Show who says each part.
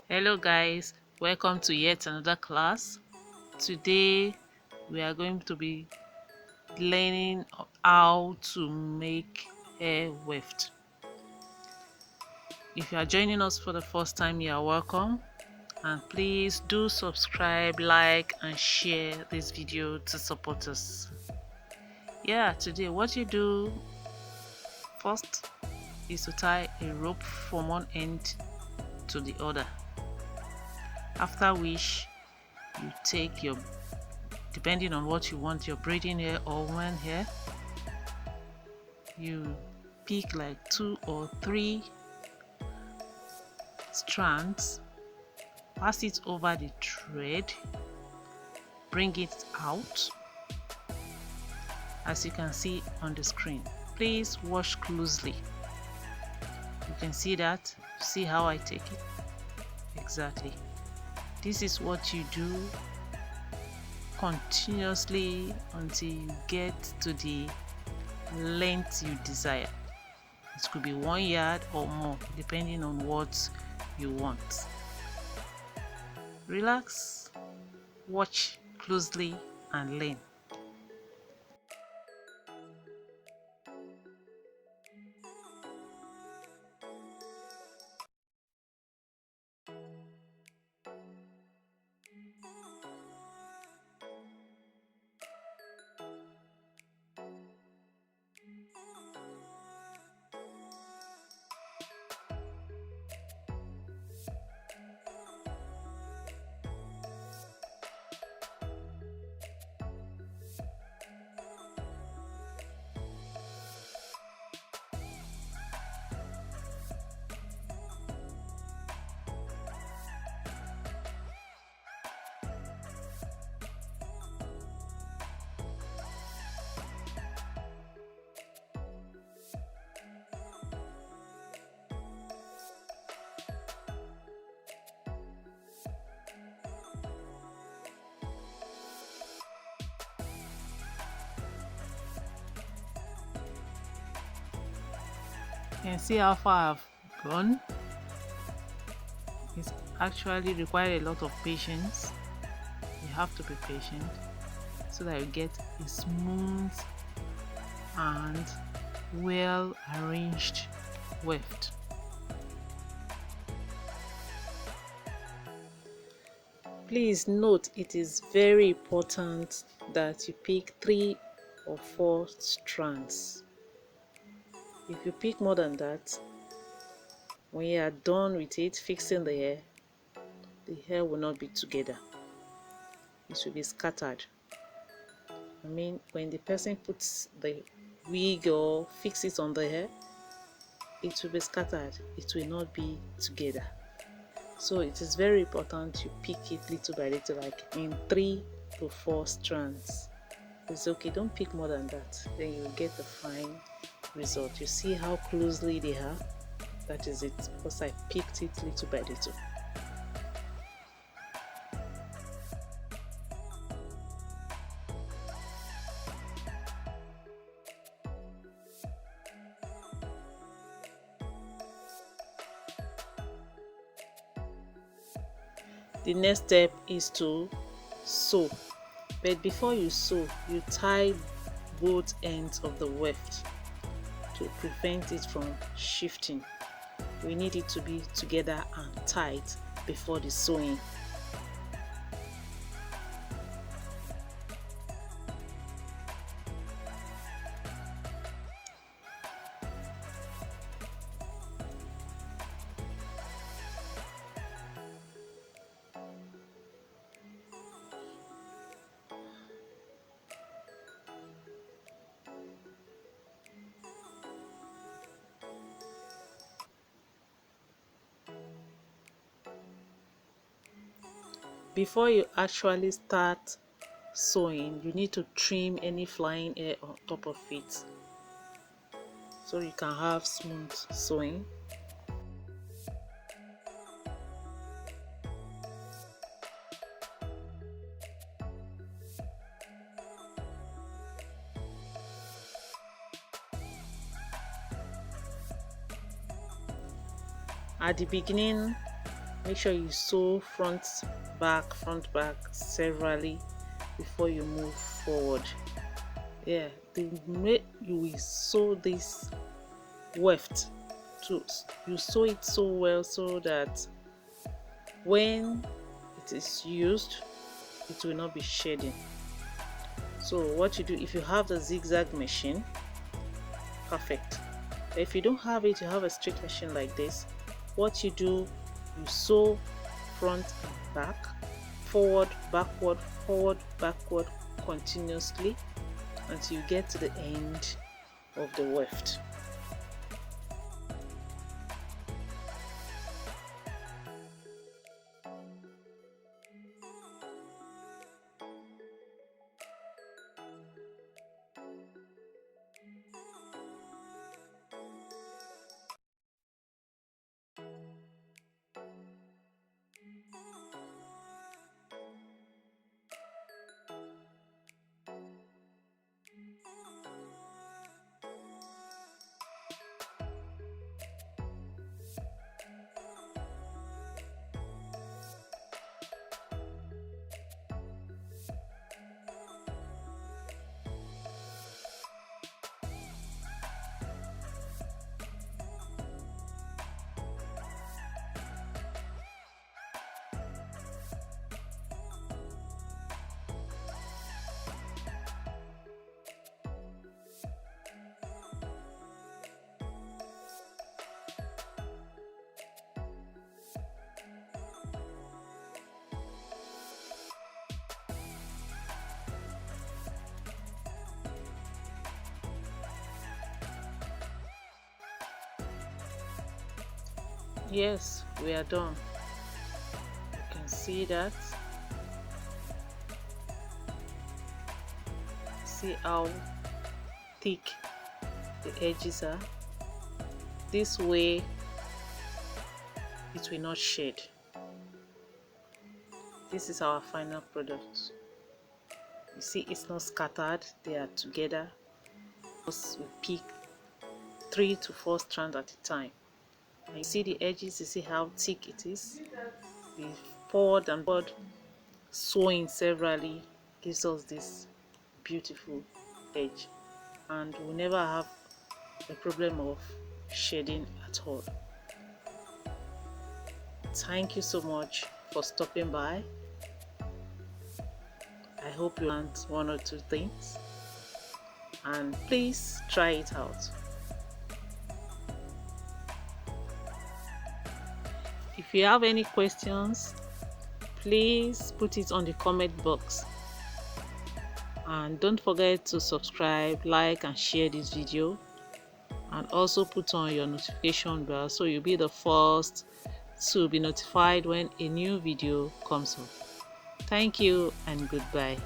Speaker 1: Hello guys, welcome to yet another class. Today we are going to be learning how to make hair weft. If you are joining us for the first time, you are welcome, and please do subscribe, like and share this video to support us. Today what you do first is to tie a rope from one end to the other, after which you take your, depending on what you want, your braiding hair or woman hair, you pick like 2 or 3 strands, pass it over the thread, bring it out as you can see on the screen. Please watch closely. You can see that. See how I take it? Exactly. This is what you do continuously until you get to the length you desire. It could be 1 yard or more, depending on what you want. Relax, watch closely and learn. You can see how far I've gone. It actually requires a lot of patience. You have to be patient so that you get a smooth and well arranged weft. Please note, it is very important that you pick 3 or 4 strands. If you pick more than that, when you are done with it, fixing the hair will not be together. It will be scattered. I mean, when the person puts the wig or fix it on the hair, it will be scattered. It will not be together. So it is very important you pick it little by little, like in 3 to 4 strands. It's okay, don't pick more than that, then you will get a fine result. You see how closely they are? That is it, because I picked it little by little. The next step is to sew, but before you sew, you tie both ends of the weft to prevent it from shifting. We need it to be together and tight before the sewing. Before you actually start sewing, you need to trim any flying hair on top of it so you can have smooth sewing. At the beginning, Make sure you sew front back severally before you move forward. Yeah, the way you will sew this weft, you sew it so well so that when it is used it will not be shedding. So what you do, if you have the zigzag machine, perfect. If you don't have it, you have a straight machine like this, what you do, you sew front and back, forward backward, forward backward, continuously until you get to the end of the weft. Yes, we are done. You can see that. See how thick the edges are. This way it will not shed. This is our final product. You see, it's not scattered, they are together. We pick 3 to 4 strands at a time. And you see the edges, you see how thick it is. We forward and backward sewing severally gives us this beautiful edge, and we'll never have a problem of shedding at all. Thank you so much for stopping by. I hope you learned 1 or 2 things, and please try it out. If you have any questions, please put it on the comment box, and don't forget to subscribe, like and share this video, and also put on your notification bell so you'll be the first to be notified when a new video comes up. Thank you and goodbye.